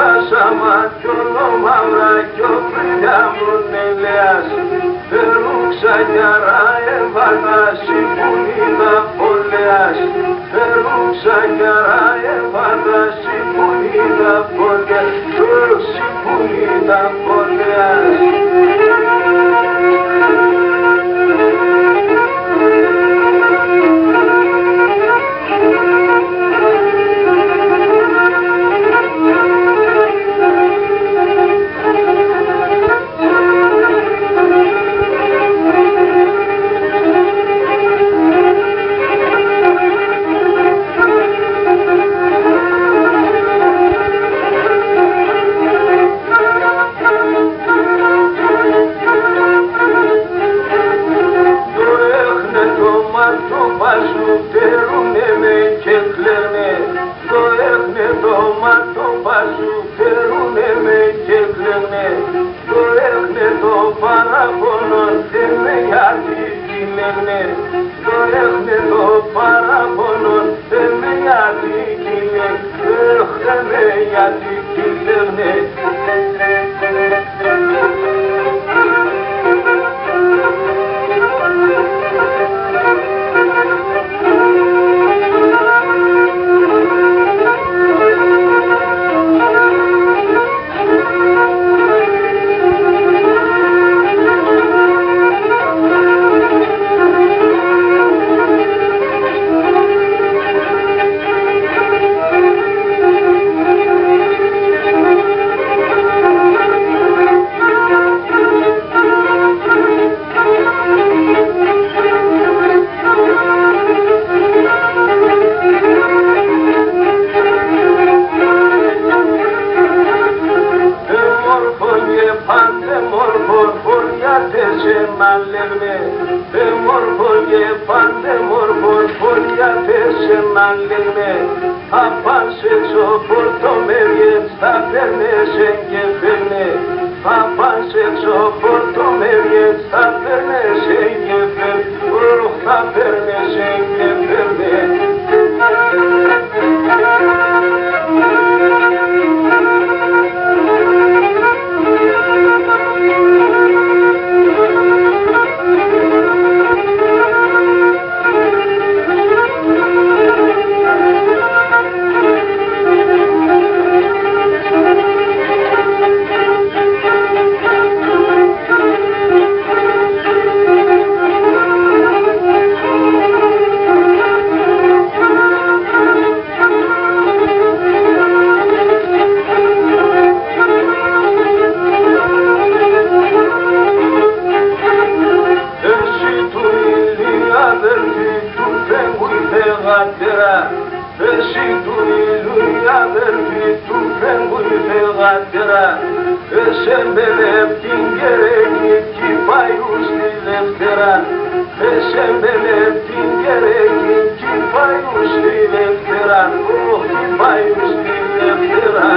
χάσαμα κι όλο μαύρα κι ο φιλιά μου νελέας. Φερούξα γιαρά εμβανάση που είδα πολέας. Φερούξα γιαρά εμβανάση που είδα πολέας. Τόση που είδα πολέας. Φέρουνε με και κλαίνε, το έχνε το μάτο πάσου, φέρουνε με και κλαίνε, το έχνε το παράπονο, θέμε γιατί τι λένε, το έχνε το παράπονο, θέμε γιατί τι λένε, έχνε γιατί τι λένε. Εσύ του ήλιου η αδελφή του φέγγου η φεγάτερα. Εσέμπελε την κεραίγη κι παϊού στη Δευτέρα. Εσέμπελε την κεραίγη κι παϊού στη Δευτέρα. Όχι παϊού στη Δευτέρα.